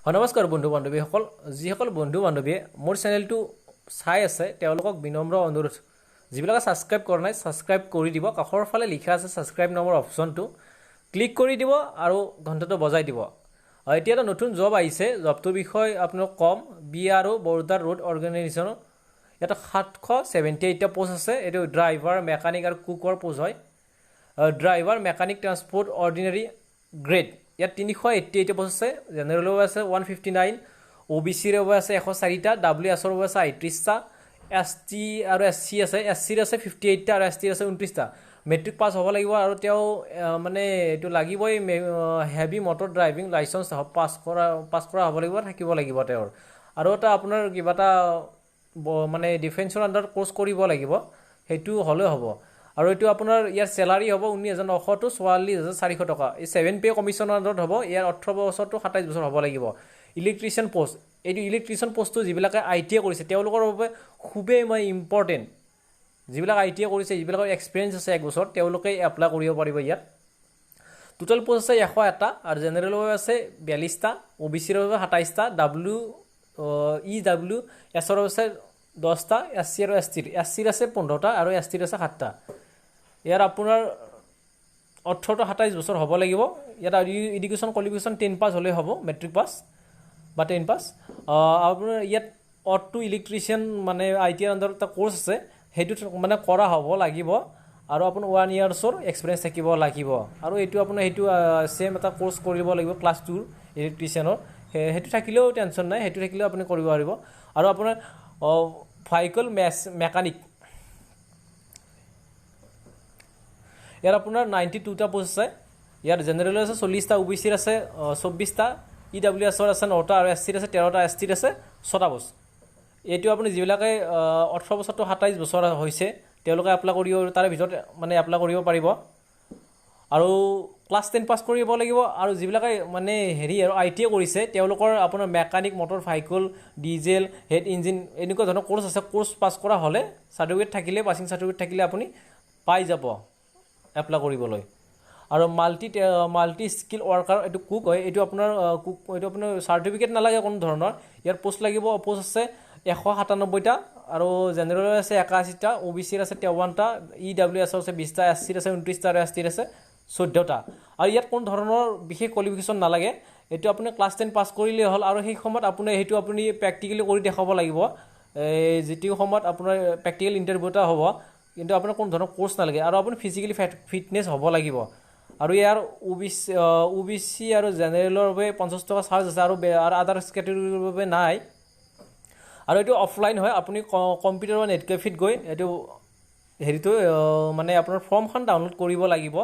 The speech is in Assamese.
নমস্কাৰ বন্ধু বান্ধৱীসকল যিসকল বন্ধু বান্ধৱীয়ে মোৰ চেনেলটো চাই আছে তেওঁলোকক বিনম্ৰ অনুৰোধ যিবিলাকে সাবস্ক্ৰাইব কৰা নাই সাবস্ক্ৰাইব কৰি দিব কাষৰ ফালে লিখা আছে সাবস্ক্ৰাইব নামৰ অপচনটো ক্লিক কৰি দিব আৰু ঘণ্টাটো বজাই দিব এতিয়া এটা নতুন জব আহিছে জবটোৰ বিষয় আপোনাক কম বিআৰও বৰ্ডাৰ ৰোড অৰ্গেনাইজেশ্যন এটা 778টা পোষ্ট আছে এটো ড্ৰাইভাৰ মেকানিক আৰু কুকৰ পোষ্ট হয় driver mechanic transport ordinary grade ইয়াত 388টা পোষ্ট আছে জেনাৰেলৰ আছে 159 ওবিসিৰ আছে 104টা ডব্লিউএছৰ আছে 38টা এসটি আৰু এসসি আছে এসসিৰ আছে 58টা আৰু এসটিৰ আছে 29টা মেট্ৰিক পাছ হ'ব লাগিব আৰু তেওঁ মানে এটো লাগিবই হেভি মটৰ ড্ৰাইভিং লাইসেন্স পাছ কৰা হ'ব লাগিব থাকিব লাগিব তেওঁৰ আৰু এটা আপোনাৰ কিবাটা মানে ডিফেন্সৰ আন্ডাৰ কোৰ্স কৰিব লাগিব হেতু হলে হ'ব আৰু এটো আপোনাৰ ইয়াৰ স্যালাৰি হ'ব 19900 টু 44400 টকা এই 7 পে কমিশনৰ আন্ডাৰত হ'ব ইয়াৰ 18 বছৰ টু 27 বছৰ হ'ব লাগিব ইলেক্ট্ৰিচিয়ান পোষ্ট এই ইলেক্ট্ৰিচিয়ান পোষ্টটো যিবিলাকে আইটিআই কৰিছে তেওঁলোকৰ বাবে খুবেই মানে ইম্পৰ্টেন্ট যিবিলাক আইটিআই কৰিছে যিবিলাকৰ এক্সপেৰিয়েন্স আছে এক বছৰ তেওঁলোকে এপ্লাই কৰিব পাৰিব ইয়াত টোটাল পোষ্ট আছে 101টা আৰু জেনাৰেলৰ আছে 42টা ওবিসিৰ বাবে 27টা ইডব্লিউ এছৰ আছে 10টা এসসি আৰু এসটিৰ আছে 15টা আৰু এসটিৰ আছে 7টা ইয়াৰ আপোনাৰ 18 to 27 বছৰ হ'ব লাগিব ইয়াত এডুকেশ্যন কোৱালিফিকেশ্যন 10 পাস হ'লে হ'ব মেট্ৰিক পাস বা 10 পাস আপোনাৰ ইয়াত অটো ইলেক্ট্ৰিচিয়ান মানে আইটিআই আন্ডাৰত এটা কোৰ্স আছে হেতু মানে কৰা হ'ব লাগিব আৰু আপোনাৰ 1 ইয়াৰ্ছৰ এক্সপেৰিয়েন্স থাকিব লাগিব আৰু এটো আপোনাৰ হেতু সেম এটা কোৰ্স কৰিব লাগিব ক্লাছ 2 ইলেক্ট্ৰিচিয়ানৰ হেতু থাকিলেও টেনচন নাই হেতু থাকিলেও আপুনি কৰিব পাৰিব আৰু আপোনাৰ ভেহিকল মেকানিক ইয়াৰ আপোনাৰ 92টা পোষ্ট আছে ইয়াৰ জেনাৰেলৰ আছে 40টা ওবিসিৰ আছে 24টা ইডব্লিউএছৰ আছে 9টা আৰু এসটিৰ আছে 13টা এসটিৰ আছে 6টা পোষ্ট এটো আপুনি যিবিলাকে 18 বছৰ টু 27 বছৰ হৈছে তেওঁলোকে এপ্লাই কৰিব তাৰ ভিতৰত মানে এপ্লাই কৰিব পাৰিব আৰু ক্লাছ 10 পাস কৰিব লাগিব আৰু যিবিলাকে মানে হেৰি আৰু আইটিআই কৰিছে তেওঁলোকৰ আপোনাৰ mechanic motor vehicle diesel head engine এনেকুৱা ধৰণৰ কোৰ্স আছে কোৰ্স পাস কৰা হলে সাৰ্টিফিকেট থাকিলে পাসিং সাৰ্টিফিকেট থাকিলে আপুনি পাই যাব এপ্লাই কৰিবলৈ আৰু মাল্টি স্কিল ওয়াৰ্কাৰ এটো কুক হয় এটো আপোনাৰ কুক এটো আপোনাৰ সাৰ্টিফিকেট নালাগে কোনো ধৰণৰ ইয়াৰ পোষ্ট লাগিব পোষ্ট আছে 197টা আৰু জেনাৰেলৰ আছে 81টা ওবিসিৰ আছে 53টা ইডব্লিউএছৰ আছে 20টা এসসিৰ আছে 29টা আৰু এসটিৰ আছে 14টা আৰু ইয়াত কোন ধৰণৰ বিশেষ কোৱালিফিকেশ্যন নালাগে এটো আপুনি ক্লাছ 10 পাস কৰিলে হ'ল আৰু সেই সময়ত আপুনি হেতু আপুনি প্ৰ্যাকটিক্যালি কৰি দেখাব লাগিব যেটি সময়ত আপোনাৰ প্ৰ্যাকটিক্যাল ইন্টাৰভিউ এটা হ'ব কিন্তু আপোনাৰ কোন ধৰণৰ কোৰ্স নালাগে আৰু আপুনি ফিজিক্যালি ফিটনেস হ'ব লাগিব আৰু ইয়াৰ ওবিসি আৰু জেনাৰেলৰ বাবে 50 টকা চাৰ্জ আছে আৰু আদাৰ কেটেগৰীৰ বাবে নাই আৰু এটো অফলাইন হয় আপুনি কম্পিউটাৰ বা নেট কেফেত গৈ এটো হেৰিটো মানে আপোনাৰ ফৰ্মখন ডাউনলোড কৰিব লাগিব